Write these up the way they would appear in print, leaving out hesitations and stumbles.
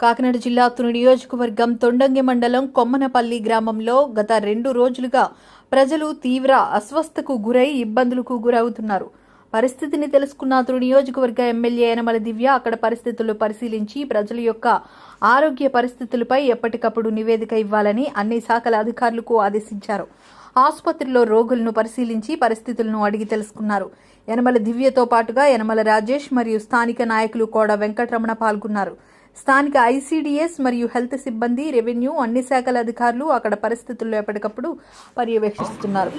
కాకినాడ జిల్లా తుని నియోజకవర్గం తొండంగి మండలం కొమ్మనపల్లి గ్రామంలో గత 2 రోజులుగా ప్రజలు తీవ్ర అస్వస్థతకు గురై ఇబ్బందులకు గురవుతున్నారు. పరిస్థితిని తెలుసుకున్న తుని నియోజకవర్గ ఎమ్మెల్యే యనమల దివ్య అక్కడ పరిస్థితులు పరిశీలించి ప్రజల యొక్క ఆరోగ్య పరిస్థితులపై ఎప్పటికప్పుడు నివేదిక ఇవ్వాలని అన్ని శాఖల అధికారులకు ఆదేశించారు. ఆసుపత్రిలో రోగులను పరిశీలించి పరిస్థితులను అడిగి తెలుసుకున్నారు. యనమల దివ్యతో పాటుగా యనమల రాజేష్ మరియు స్థానిక నాయకులు కోడ వెంకటరమణ పాల్గొన్నారు. స్థానిక ఐసీడీఎస్ మరియు హెల్త్ సిబ్బంది, రెవెన్యూ అన్ని శాఖల అధికారులు అక్కడ పరిస్థితుల్లో ఎప్పటికప్పుడు పర్యవేక్షిస్తున్నారు.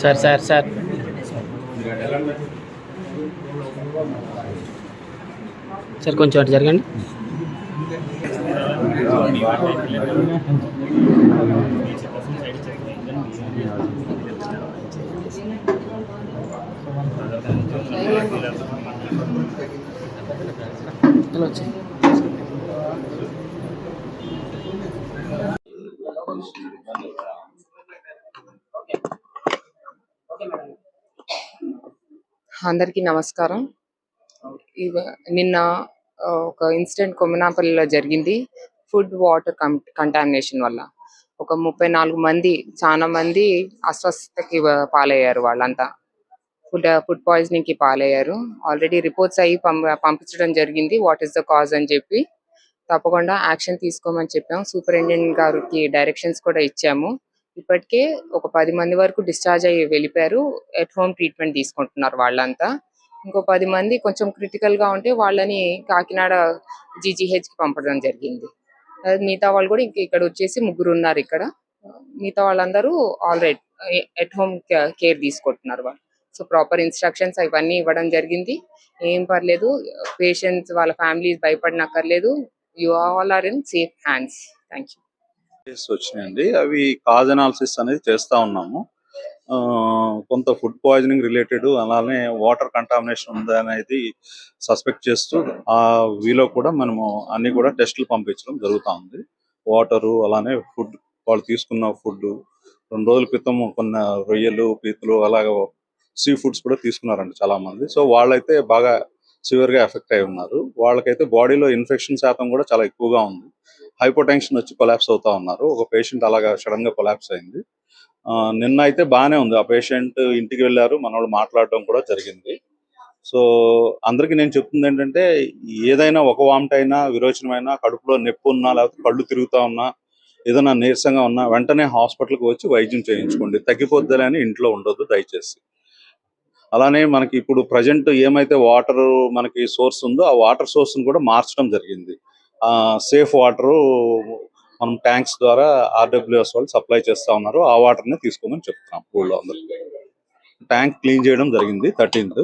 సార్ సార్ సార్ సార్ కొంచెం అటు జరగండి. వచ్చి అందరికీ నమస్కారం. నిన్న ఒక ఇన్సిడెంట్ కొమ్మనాపల్లిలో జరిగింది. ఫుడ్ వాటర్ కంటామినేషన్ వల్ల ఒక 34 మంది, చాలా మంది అస్వస్థతకి పాలయ్యారు. వాళ్ళంతా ఫుడ్ పాయిజనింగ్ కి పాలయ్యారు. ఆల్రెడీ రిపోర్ట్స్ అయ్యి పంపించడం జరిగింది. వాట్ ఈస్ ద కాజ్ అని చెప్పి తప్పకుండా యాక్షన్ తీసుకోమని చెప్పాము. సూపరింటెండెంట్ గారికి డైరెక్షన్స్ కూడా ఇచ్చాము. ఇప్పటికే ఒక 10 మంది వరకు డిశ్చార్జ్ అయ్యి వెళ్ళిపోయారు. ఎట్ హోమ్ ట్రీట్మెంట్ తీసుకుంటున్నారు వాళ్ళంతా. ఇంకో 10 మంది కొంచెం క్రిటికల్ గా ఉంటే వాళ్ళని కాకినాడ జీజీహెచ్ కి పంపడం జరిగింది. మిగతా వాళ్ళు కూడా ఇక్కడ వచ్చేసి 3 ఉన్నారు. ఇక్కడ మిగతా వాళ్ళందరూ ఆల్రెడీ ఎట్ హోమ్ కేర్ తీసుకుంటున్నారు వాళ్ళు. సో ప్రాపర్ ఇన్స్ట్రక్షన్స్ అవన్నీ ఇవ్వడం జరిగింది. ఏం పర్లేదు, పేషెంట్స్ వాళ్ళ ఫ్యామిలీస్ భయపడనక్కర్లేదు. You all are in safe hands. Thank you. వచ్చినాయండి. అవి కాజ్ అనాలిసిస్ అనేది చేస్తా ఉన్నాము. కొంత ఫుడ్ పాయిజనింగ్ రిలేటెడ్, అలానే వాటర్ కంటామినేషన్ ఉందా అనేది సస్పెక్ట్ చేస్తూ వీలో కూడా మనము అన్ని కూడా టెస్టులు పంపించడం జరుగుతూ ఉంది. వాటరు, అలానే ఫుడ్, వాళ్ళు తీసుకున్న ఫుడ్ 2 రోజుల క్రితం కొన్ని రొయ్యలు, పీతలు, అలాగే సీ ఫుడ్స్ కూడా తీసుకున్నారండి చాలా మంది. సో వాళ్ళైతే బాగా సివియర్ గా ఎఫెక్ట్ అయి ఉన్నారు. వాళ్ళకైతే బాడీలో ఇన్ఫెక్షన్ శాతం కూడా చాలా ఎక్కువగా ఉంది. హైపోటెన్షన్ వచ్చి కొలాప్స్ అవుతా ఉన్నారు. ఒక పేషెంట్ అలాగా సడన్ గా కొలాప్స్ అయింది. నిన్న అయితే బాగానే ఉంది. ఆ పేషెంట్ ఇంటికి వెళ్ళారు, మన వాళ్ళు మాట్లాడడం కూడా జరిగింది. సో అందరికీ నేను చెప్తుంది ఏంటంటే, ఏదైనా ఒక వామిట్ అయినా, విరోచనమైనా, కడుపులో నొప్పి ఉన్నా, లేకపోతే కళ్ళు తిరుగుతా ఉన్నా, ఏదైనా నీరసంగా ఉన్నా వెంటనే హాస్పిటల్కి వచ్చి వైద్యం చేయించుకోండి. తగ్గిపోద్దని అని ఇంట్లో ఉండొద్దు దయచేసి. అలానే మనకి ఇప్పుడు ప్రజెంట్ ఏమైతే వాటర్ మనకి సోర్స్ ఉందో, ఆ వాటర్ సోర్స్ కూడా మార్చడం జరిగింది. సేఫ్ వాటరు మనం ట్యాంక్స్ ద్వారా ఆర్డబ్ల్యూఎస్ వాళ్ళు సప్లై చేస్తా ఉన్నారు. ఆ వాటర్ నే తీసుకోమని చెప్తున్నాం ఊళ్ళో అందరికి. ట్యాంక్ క్లీన్ చేయడం జరిగింది 13th.